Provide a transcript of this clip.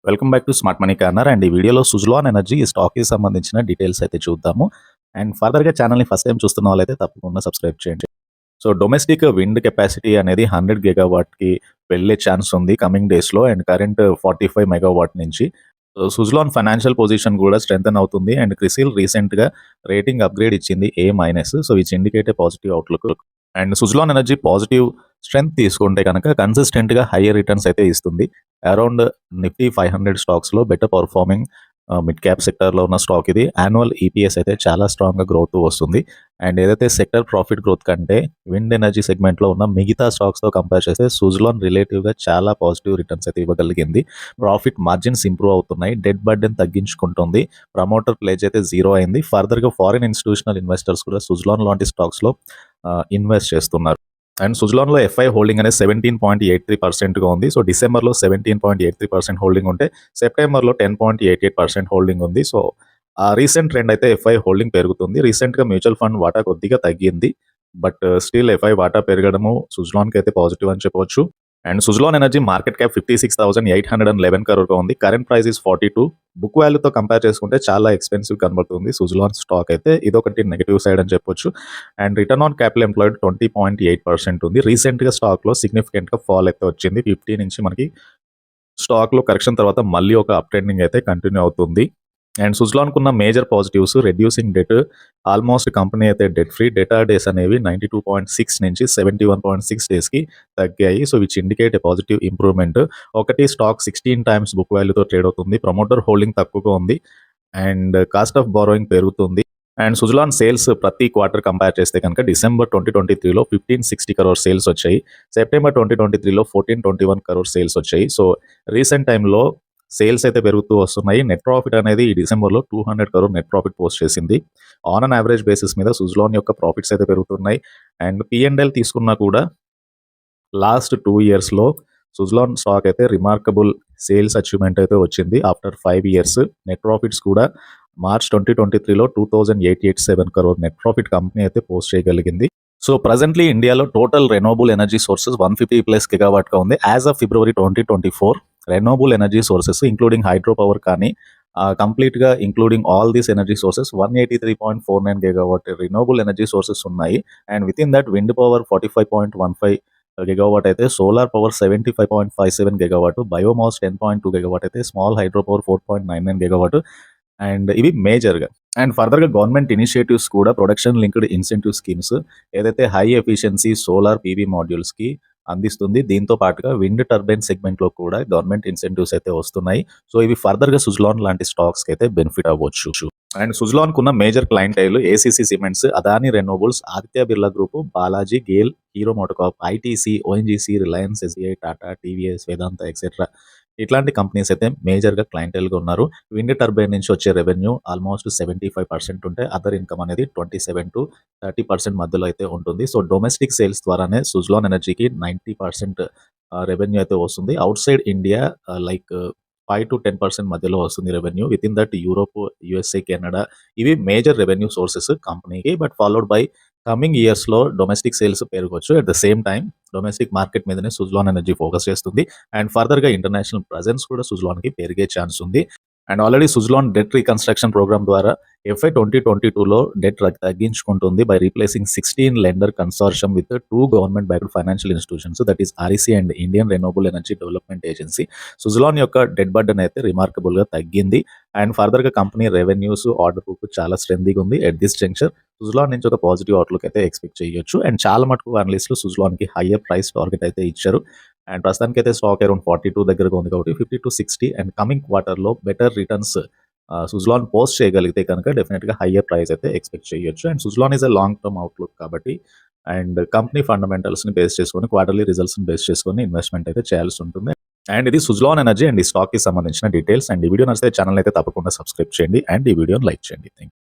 Welcome back to smart money corner. And ఈ వీడియోలో Suzlon energy ఈ స్టాక్‌కి సంబంధించిన డీటెయిల్స్ అయితే చూద్దాము. అండ్ ఫర్దర్‌గా ఛానల్‌ని ఫస్ట్ టైమ్ చూస్తున్న వాళ్ళైతే తప్పకుండా సబ్స్క్రైబ్ చేయండి. సో డొమెస్టిక్ విండ్ కెపాసిటీ అనేది 100 గిగావాట్‌కి వెళ్ళే ఛాన్స్ ఉంది కమింగ్ డేస్‌లో. అండ్ కరెంట్ 45 మెగావాట్ నుంచి. సో సుజలాన్ ఫైనాన్షియల్ పొజిషన్ కూడా స్ట్రెంథెన్ అవుతుంది. అండ్ క్రిసిల్ రీసెంట్‌గా రేటింగ్ అప్‌గ్రేడ్ ఇచ్చింది A-. So which indicate a positive outlook. And Suzlon energy positive strength తీసుకుంటే కనుక కన్సిస్టెంట్‌గా హైయర్ రిటర్న్స్ అయితే ఇస్తుంది. అరౌండ్ నిఫ్టీ 500 స్టాక్స్‌లో బెటర్ పర్ఫార్మింగ్ మిడ్ క్యాప్ సెక్టర్‌లో ఉన్న స్టాక్ ఇది. యాన్యువల్ ఈపీఎస్ అయితే చాలా స్ట్రాంగ్‌గా గ్రోత్ వస్తుంది. అండ్ ఏదైతే సెక్టర్ ప్రాఫిట్ గ్రోత్ కంటే విండ్ ఎనర్జీ సెగ్మెంట్‌లో ఉన్న మిగతా స్టాక్స్‌తో కంపేర్ చేస్తే సుజలాన్ రిలేటివ్‌గా చాలా పాజిటివ్ రిటర్న్స్ అయితే ఇవ్వగలిగింది. ప్రాఫిట్ మార్జిన్స్ ఇంప్రూవ్ అవుతున్నాయి. డెట్ బర్డెన్ తగ్గించుకుంటుంది. ప్రమోటర్ ప్లేజ్ అయితే జీరో అయింది. ఫర్దర్‌గా ఫారిన్ ఇన్స్టిట్యూషనల్ ఇన్వెస్టర్స్ కూడా సుజలాన్ లాంటి స్టాక్స్‌లో ఇన్వెస్ట్ చేస్తున్నారు. అండ్ సుజలాన్‌లో ఎఫ్ఐ హోల్డింగ్ అనేది 17.83%గా ఉంది. సో డిసెంబర్‌లో 17.83% హోల్డింగ్ ఉంటే సెప్టెంబర్‌లో 10.88% హోల్డింగ్ ఉంది. సో రీసెంట్ ట్రెండ్ అయితే ఎఫ్ఐ హోల్డింగ్ పెరుగుతుంది. రీసెంట్‌గా మ్యూచువల్ ఫండ్ వాటా కొద్దిగా తగ్గింది. బట్ స్టిల్ ఎఫ్ఐ వాటా పెరగడము సుజలాన్‌కి అయితే పాజిటివ్ అని చెప్పవచ్చు. And Suzlon energy market cap 56,811 crore ఉంది. Current price is 42. బుక్ వాల్యూతో కంపేర్ చేసుకుంటే చాలా ఎక్స్పెన్సివ్ కనబడుతుంది సుజలాన్ స్టాక్ అయితే. ఇదొకటి నెగటివ్ సైడ్ అని చెప్పొచ్చు. And return on capital employed 20.8% ఉంది. రీసెంట్‌గా స్టాక్‌లో సిగ్నిఫికెంట్‌గా ఫాల్ అయితే వచ్చింది. 50 నుంచి మనకి స్టాక్‌లో కరెక్షన్ తర్వాత మళ్ళీ ఒక అప్ ట్రెండింగ్ అయితే కంటిన్యూ అవుతుంది. అండ్ సుజలాన్‌కున్న major positives reducing debt. Almost company అయితే డెట్ ఫ్రీ. డేటార్ డేస్ అనేవి 92.6 నుంచి 71.6 డేస్‌కి తగ్గాయి. So which indicate a positive improvement. ఒకటి స్టాక్ 16 టైమ్స్ బుక్ వాల్యూతో ట్రేడ్ అవుతుంది. ప్రమోటర్ హోల్డింగ్ తక్కువగా ఉంది. అండ్ కాస్ట్ ఆఫ్ బారోయింగ్ పెరుగుతుంది. అండ్ సుజలాన్ సేల్స్ ప్రతి క్వార్టర్ కంపేర్ చేస్తే కనుక డిసెంబర్ 2023లో 1560 crore సేల్స్ వచ్చాయి. సెప్టెంబర్ 2023లో 1421 crore సేల్స్ వచ్చాయి. సో రీసెంట్ టైంలో సేల్స్ అయితే పెరుగుతూ వస్తున్నాయి. నెట్ ప్రాఫిట్ అనేది ఈ డిసెంబర్లో 200 crore నెట్ ప్రాఫిట్ పోస్ట్ చేసింది. ఆన్ అన్ యావరేజ్ బేసిస్ మీద సుజలాన్ యొక్క ప్రాఫిట్స్ అయితే పెరుగుతున్నాయి. అండ్ P&L తీసుకున్నా కూడా లాస్ట్ 2 ఇయర్స్‌లో సుజలాన్ స్టాక్ అయితే రిమార్కబుల్ సేల్స్ అచీవ్‌మెంట్ అయితే వచ్చింది. ఆఫ్టర్ 5 ఇయర్స్ నెట్ ప్రాఫిట్స్ కూడా మార్చ్ 2023లో 2,887 crore నెట్ ప్రాఫిట్ కంపెనీ అయితే పోస్ట్ చేయగలిగింది. సో ప్రెజెంట్లీ ఇండియాలో టోటల్ రెన్యూవబుల్ ఎనర్జీ సోర్సెస్ 150+ గిగావాట్‌గా ఉంది. As of February 2024 renewable energy sources including hydro power కానీ కంప్లీట్‌గా including all these energy sources 183.49 gigawatt renewable energy sources ఉన్నాయి. And within that wind power 45.15 gigawatt అయితే, solar power 75.57 gigawatt, biomass 10.2 gigawatt అయితే, small hydro power 4.99 gigawatt. And ఇవి మేజర్‌గా. And ఫర్దర్‌గా government initiatives కూడా production linked incentive schemes ఏదైతే high efficiency solar PV మాడ్యూల్స్‌కి అందిస్తుంది. దీంతో పాటుగా విండ్ టర్బైన్ సెగ్మెంట్‌లో కూడా గవర్నమెంట్ ఇన్సెంటివ్స్ అయితే వస్తున్నాయి. సో ఇవి ఫర్దర్‌గా సుజలాన్ లాంటి స్టాక్స్‌కి అయితే బెనిఫిట్ అవ్వచ్చు. అండ్ సుజలాన్‌కున్న major clientele ACC cements, Adani renewables, Aditya Birla group, Balaji, GAIL, Hero MotoCorp, ITC, ONGC, Reliance, SBI, Tata, TVS, Vedanta etcetera. ఇట్లాంటి కంపెనీస్ అయితే మేజర్‌గా క్లయింటైల్‌గా ఉన్నారు. విండ్ టర్బైన్ నుంచి వచ్చే రెవెన్యూ ఆల్మోస్ట్ 75% ఉంటే అదర్ ఇన్కమ్ అనేది 27-30% మధ్యలో అయితే ఉంటుంది. సో డొమెస్టిక్ సేల్స్ ద్వారానే సుజలాన్ ఎనర్జీకి 90% రెవెన్యూ అయితే వస్తుంది. ఔట్ సైడ్ ఇండియా లైక్ 5-10% మధ్యలో వస్తుంది revenue. Within that Europe, USA, Canada ఇవి మేజర్ రెవెన్యూ సోర్సెస్ కంపెనీకి. బట్ ఫాలోడ్ బై కమింగ్ ఇయర్స్‌లో డొమెస్టిక్ సేల్స్ పెరగొచ్చు. At the same time domestic market మీదనే సుజలాన్ ఎనర్జీ ఫోకస్ చేస్తుంది. అండ్ ఫర్దర్‌గా ఇంటర్నేషనల్ ప్రెజెన్స్ కూడా సుజలాన్‌కి పెరిగే ఛాన్స్ ఉంది. And already Suzlon debt reconstruction programme ద్వారా ఎఫ్ఐ 2022లో డెట్ తగ్గించుకుంటుంది by replacing 16 lender consortium with 2 government backed financial institutions, that is REC and Indian renewable energy development agency. Suzlon యొక్క డెట్ బర్డెన్ అయితే రిమార్కబుల్‌గా తగ్గింది. అండ్ ఫర్దర్‌గా కంపెనీ రెవెన్యూస్, ఆర్డర్ బుక్ చాలా స్ట్రెంథీగా ఉంది. At this junction Suzlon నుంచి ఒక పాజిటివ్ అవుట్‌లుక్ అయితే ఎక్స్‌పెక్ట్ చేయొచ్చు. అండ్ చాలా మటుకు అనలిస్టులు సుజలాన్‌కి హయ్యర్ ప్రైస్ టార్గెట్ అయితే ఇచ్చారు. అండ్ ప్రస్తుతానికైతే స్టాక్ అరౌండ్ 42 దగ్గరగా ఉంది కాబట్టి 50-60 అండ్ కమింగ్ క్వార్టర్‌లో బెటర్ రిటర్న్స్ సుజలాన్ పోస్ట్ చేయగలిగితే కనుక డెఫినెట్‌గా హయ్యర్ ప్రైస్ అయితే ఎక్స్‌పెక్ట్ చేయొచ్చు. And Suzlon is a long term outlook కాబట్టి అండ్ కంపెనీ ఫండమెంటల్స్‌ని బేస్ చేసుకొని, క్వార్టర్లీ రిజల్ట్స్‌ని బేస్ చేసుకొని ఇన్వెస్ట్‌మెంట్ అయితే చేయాల్సి ఉంటుంది. అండ్ ఇది సుజలాన్ ఎనర్జీ అండ్ ఈ స్టాక్‌కి సంబంధించిన డీటెయిల్స్. అండ్ ఈ వీడియో నచ్చితే ఛానల్ అయితే తప్పకుండా సబ్స్క్రైబ్ చేయండి. అండ్ ఈ వీడియోని లైక్ చేయండి. థాంక్యూ.